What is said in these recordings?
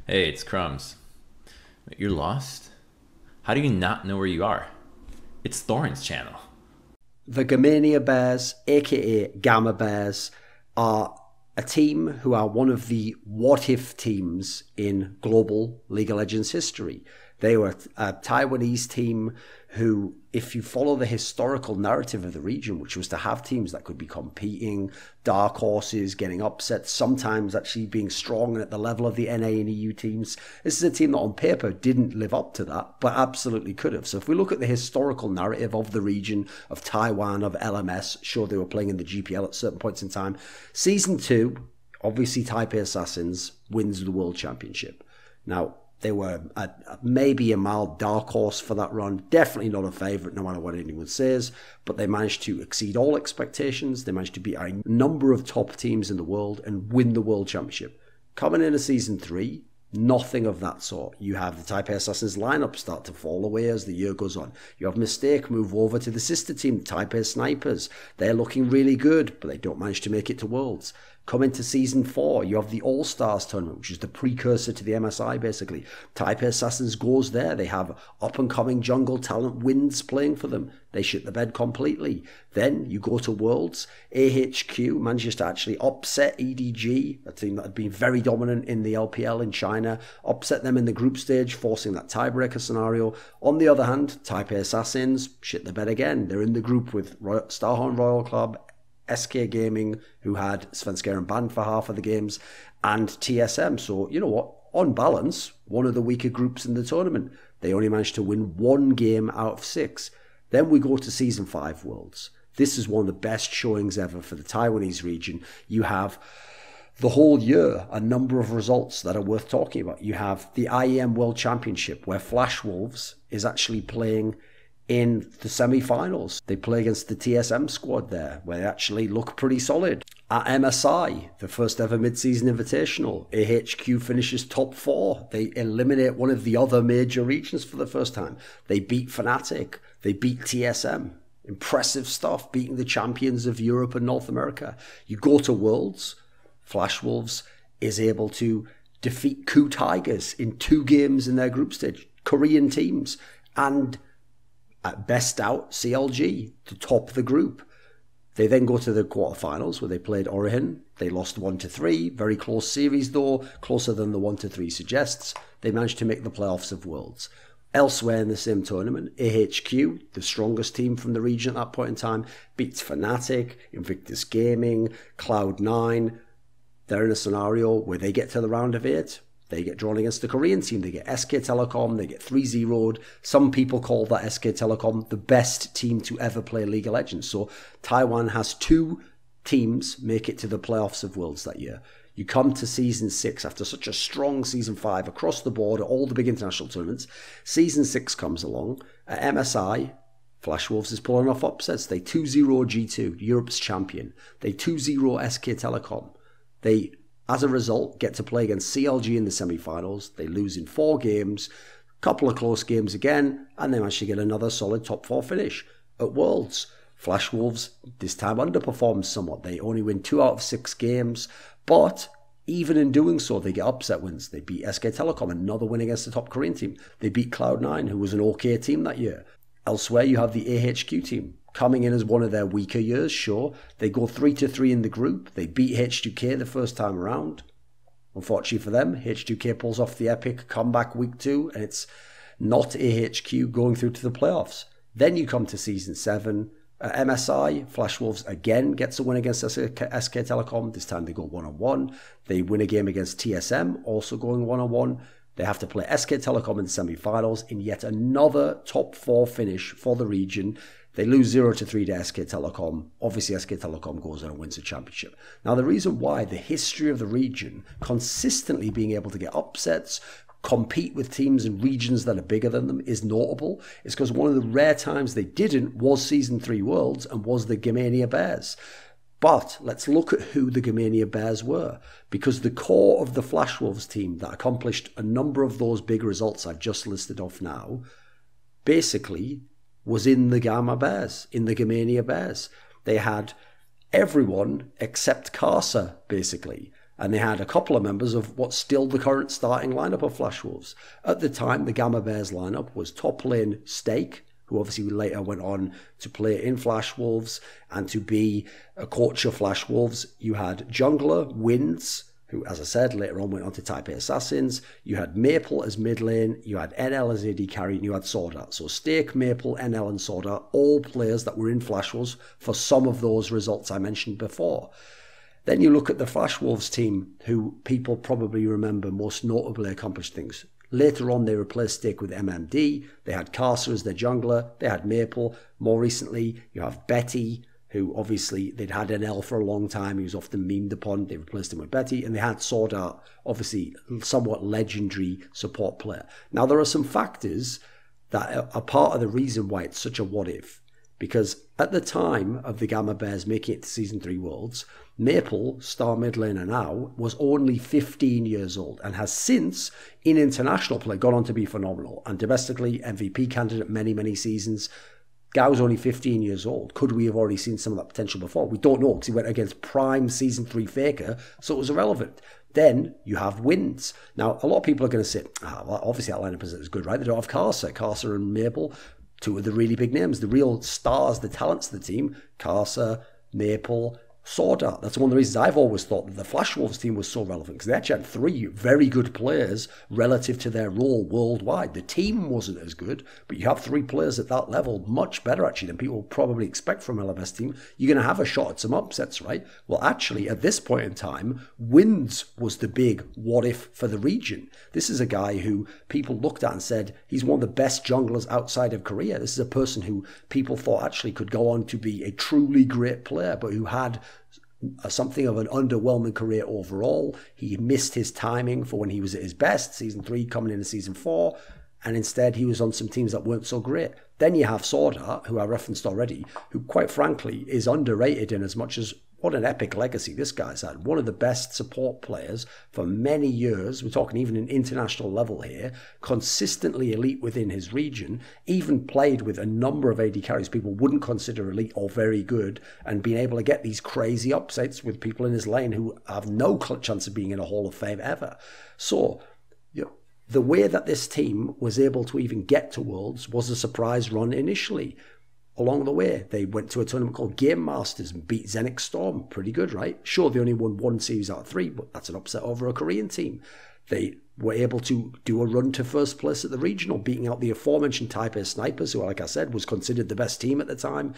Hey, it's Crumbs. You're lost? How do you not know where you are? It's Thorin's channel. The Gamania Bears, aka Gamma Bears, are a team who are one of the what if teams in global League of Legends history. They were a Taiwanese team who, if you follow the historical narrative of the region, which was to have teams that could be competing, dark horses, getting upset, sometimes actually being strong at the level of the NA and EU teams, this is a team that on paper didn't live up to that, but absolutely could have. So if we look at the historical narrative of the region, of Taiwan, of LMS, sure they were playing in the GPL at certain points in time. Season 2, obviously Taipei Assassins wins the World Championship. Now, they were maybe a mild dark horse for that run. Definitely not a favourite, no matter what anyone says. But they managed to exceed all expectations. They managed to beat a number of top teams in the world and win the World Championship. Coming into Season 3, nothing of that sort. You have the Taipei Assassins lineup start to fall away as the year goes on. You have Mistake move over to the sister team, the Taipei Snipers. They're looking really good, but they don't manage to make it to Worlds. Come into Season 4, you have the All-Stars tournament, which is the precursor to the MSI, basically. Taipei Assassins goes there. They have up-and-coming jungle talent Winds playing for them. They shit the bed completely. Then you go to Worlds. AHQ manages to actually upset EDG, a team that had been very dominant in the LPL in China, upset them in the group stage, forcing that tiebreaker scenario. On the other hand, Taipei Assassins shit the bed again. They're in the group with Starhorn Royal Club, SK Gaming, who had Svenskeren banned for half of the games, and TSM. So, you know what? On balance, one of the weaker groups in the tournament. They only managed to win one game out of 6. Then we go to Season 5 Worlds. This is one of the best showings ever for the Taiwanese region. You have the whole year a number of results that are worth talking about. You have the IEM World Championship, where Flash Wolves is actually playing in the semi-finals. They play against the TSM squad there, where they actually look pretty solid. At MSI, the first ever mid-season invitational, AHQ finishes top 4. They eliminate one of the other major regions for the first time. They beat Fnatic. They beat TSM. Impressive stuff, beating the champions of Europe and North America. You go to Worlds, Flash Wolves is able to defeat Ku Tigers in 2 games in their group stage. Korean teams. And at best out CLG to top the group. They then go to the quarterfinals where they played Orihin. They lost 1-3. Very close series though, closer than the 1-3 suggests. They managed to make the playoffs of Worlds. Elsewhere in the same tournament, AHQ, the strongest team from the region at that point in time, beats Fnatic, Invictus Gaming, Cloud9. They're in a scenario where they get to the round of 8. They get drawn against the Korean team. They get SK Telecom. They get 3-0'd. Some people call that SK Telecom the best team to ever play League of Legends. So Taiwan has 2 teams make it to the playoffs of Worlds that year. You come to Season 6 after such a strong Season 5 across the board at all the big international tournaments. Season 6 comes along. At MSI, Flash Wolves is pulling off upsets. They 2-0 G2, Europe's champion. They 2-0 SK Telecom. They, as a result, get to play against CLG in the semi-finals. They lose in 4 games, couple of close games again, and they manage to get another solid top 4 finish. At Worlds, Flash Wolves this time underperforms somewhat. They only win 2 out of 6 games, but even in doing so, they get upset wins. They beat SK Telecom, another win against the top Korean team. They beat Cloud9, who was an okay team that year. Elsewhere, you have the AHQ team, coming in as one of their weaker years, sure. They go 3-3 in the group. They beat H2K the first time around. Unfortunately for them, H2K pulls off the epic comeback week 2, and it's not AHQ going through to the playoffs. Then you come to Season 7. At MSI, Flash Wolves again gets a win against SK Telecom. This time they go 1-on-1. They win a game against TSM, also going 1-on-1. They have to play SK Telecom in the semi-finals in yet another top 4 finish for the region. They lose 0-3 to SK Telecom. Obviously, SK Telecom goes on and wins the championship. Now, the reason why the history of the region consistently being able to get upsets, compete with teams in regions that are bigger than them is notable is because one of the rare times they didn't was Season 3 Worlds and was the Gamania Bears. But let's look at who the Gamania Bears were, because the core of the Flash Wolves team that accomplished a number of those big results I've just listed off now basically was in the Gamma Bears, in the Gamania Bears. They had everyone except Karsa, basically. And they had a couple of members of what's still the current starting lineup of Flash Wolves. At the time, the Gamma Bears lineup was top lane Stake, who obviously later went on to play in Flash Wolves and to be a coach of Flash Wolves. You had jungler Winds, who, as I said, later on went on to Type A Assassins. You had Maple as mid lane. You had NL as AD carry, and you had Sword Art. So Stake, Maple, NL, and Sword Art, all players that were in Flash Wolves for some of those results I mentioned before. Then you look at the Flash Wolves team, who people probably remember most notably accomplished things. Later on, they replaced Stake with MMD. They had Karsa as their jungler. They had Maple. More recently, you have Betty, who obviously they'd had NL for a long time. He was often memed upon. They replaced him with Betty. And they had Sword Art, obviously somewhat legendary support player. Now, there are some factors that are part of the reason why it's such a what-if. Because at the time of the Gamma Bears making it to Season 3 Worlds, Maple, star mid laner now, was only 15 years old and has since, in international play, gone on to be phenomenal. And domestically, MVP candidate many, many seasons. Gau's only 15 years old. Could we have already seen some of that potential before? We don't know, because he went against prime Season 3 Faker, so it was irrelevant. Then you have Winds. Now, a lot of people are going to say, well, obviously that lineup is good, right? They don't have Karsa and Maple, two of the really big names, the real stars, the talents of the team. Karsa, Maple, Sword Art. That's one of the reasons I've always thought that the Flash Wolves team was so relevant, because they actually had three very good players relative to their role worldwide. The team wasn't as good, but you have three players at that level, much better actually than people probably expect from an LMS team. You're going to have a shot at some upsets, right? Well, actually, at this point in time, Winds was the big what if for the region. This is a guy who people looked at and said he's one of the best junglers outside of Korea. This is a person who people thought actually could go on to be a truly great player, but who had something of an underwhelming career overall. He missed his timing for when he was at his best, Season 3 coming into Season 4, and instead he was on some teams that weren't so great. Then you have Sword Art, who I referenced already, who quite frankly is underrated in as much as what an epic legacy this guy's had. One of the best support players for many years. We're talking even an international level here. Consistently elite within his region. Even played with a number of AD carries people wouldn't consider elite or very good. And being able to get these crazy upsets with people in his lane who have no chance of being in a Hall of Fame ever. So, the way that this team was able to even get to Worlds was a surprise run initially. Along the way, they went to a tournament called Game Masters and beat Zenix Storm. Pretty good, right? Sure, they only won one series out of three, but that's an upset over a Korean team. They were able to do a run to first place at the regional, beating out the aforementioned Type A Snipers, who, like I said, was considered the best team at the time.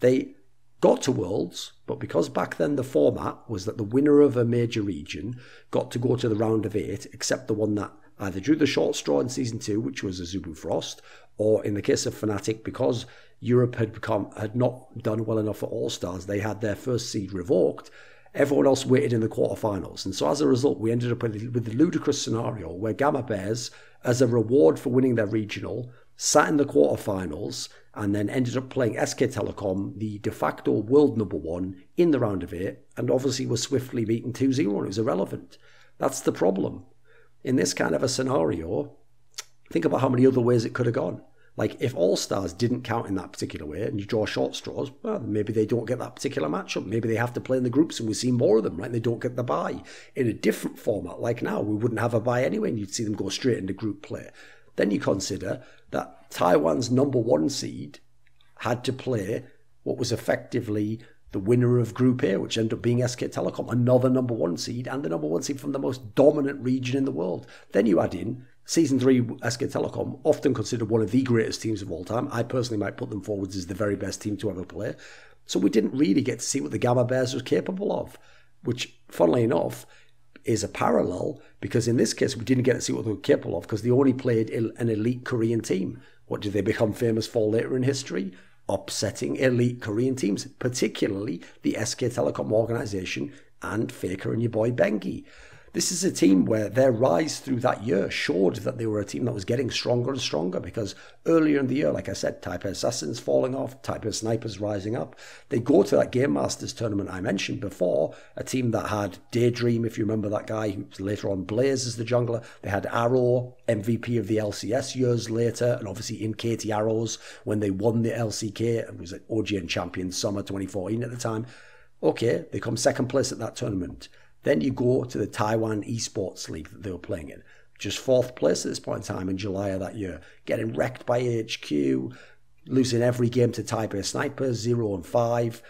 They got to Worlds, but because back then the format was that the winner of a major region got to go to the round of 8, except the one that either drew the short straw in Season 2, which was Azubu Frost, or in the case of Fnatic, because Europe had not done well enough for All-Stars, they had their first seed revoked. Everyone else waited in the quarterfinals. And so as a result, we ended up with the ludicrous scenario where Gamma Bears, as a reward for winning their regional, sat in the quarterfinals and then ended up playing SK Telecom, the de facto world number 1, in the round of 8, and obviously was swiftly beaten 2-0, and it was irrelevant. That's the problem. In this kind of a scenario, think about how many other ways it could have gone. Like, if All-Stars didn't count in that particular way and you draw short straws, well, maybe they don't get that particular matchup. Maybe they have to play in the groups and we see more of them, right? They don't get the bye. In a different format, like now, we wouldn't have a bye anyway and you'd see them go straight into group play. Then you consider that Taiwan's number 1 seed had to play what was effectively the winner of Group A, which ended up being SK Telecom, another number 1 seed, and the number 1 seed from the most dominant region in the world. Then you add in Season 3 SK Telecom, often considered one of the greatest teams of all time. I personally might put them forwards as the very best team to ever play. So we didn't really get to see what the Gamma Bears was capable of, which, funnily enough, is a parallel, because in this case, we didn't get to see what they were capable of because they only played an elite Korean team. What did they become famous for later in history? Upsetting elite Korean teams, particularly the SK Telecom organization and Faker and your boy Bengi. This is a team where their rise through that year showed that they were a team that was getting stronger and stronger, because earlier in the year, like I said, Type A Assassins falling off, Type A Snipers rising up. They go to that Game Masters tournament I mentioned before, a team that had Daydream, if you remember that guy, who was later on Blaze as the jungler. They had Arrow, MVP of the LCS years later, and obviously in Katie Arrows when they won the LCK, and was at OGN Champions Summer 2014 at the time. Okay, they come second place at that tournament. Then you go to the Taiwan Esports League that they were playing in. Just 4th place at this point in time in July of that year. Getting wrecked by AHQ, losing every game to Taipei Snipers, 0-5.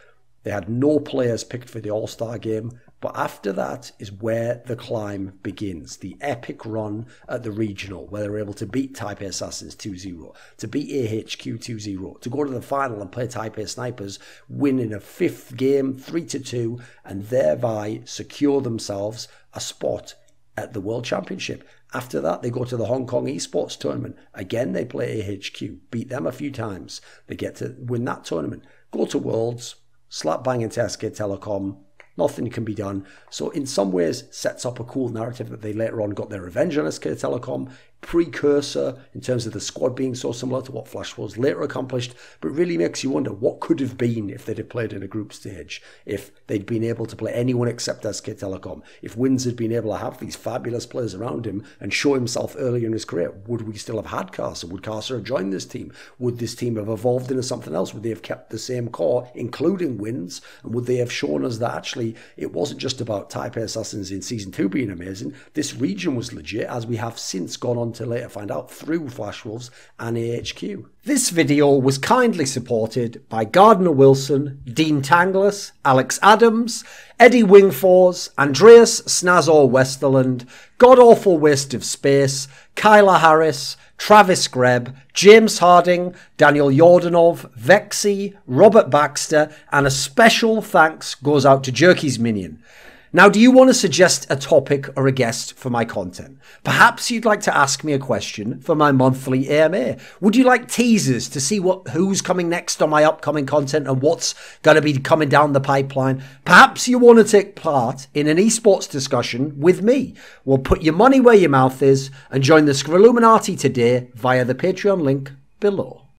They had no players picked for the All-Star game. But after that is where the climb begins. The epic run at the regional, where they were able to beat Taipei Assassins 2-0, to beat AHQ 2-0, to go to the final and play Taipei Snipers, win in a 5th game 3-2, and thereby secure themselves a spot at the World Championship. After that, they go to the Hong Kong Esports Tournament. Again, they play AHQ, beat them a few times. They get to win that tournament. Go to Worlds, slap bang into SK Telecom. Nothing can be done. So in some ways, sets up a cool narrative that they later on got their revenge on SK Telecom. Precursor in terms of the squad being so similar to what Flash was later accomplished, but really makes you wonder what could have been if they'd have played in a group stage, if they'd been able to play anyone except SK Telecom, if Wins had been able to have these fabulous players around him and show himself earlier in his career. Would we still have had Carcer? Would Carcer have joined this team? Would this team have evolved into something else? Would they have kept the same core, including Wins? And would they have shown us that actually it wasn't just about Taipei Assassins in Season 2 being amazing? This region was legit, as we have since gone on to later find out through Flash Wolves and AHQ. This video was kindly supported by Gardner Wilson, Dean Tanglis, Alex Adams, Eddie Wingfors, Andreas Snazore Westerlund, Godawful Waste of Space, Kyla Harris, Travis Greb, James Harding, Daniel Yordanov, VeXii, Robert Baxter, and a special thanks goes out to Jerky's Minion. Now, do you want to suggest a topic or a guest for my content? Perhaps you'd like to ask me a question for my monthly AMA. Would you like teasers to see who's coming next on my upcoming content and what's going to be coming down the pipeline? Perhaps you want to take part in an esports discussion with me. Well, put your money where your mouth is and join the Scrilluminati today via the Patreon link below.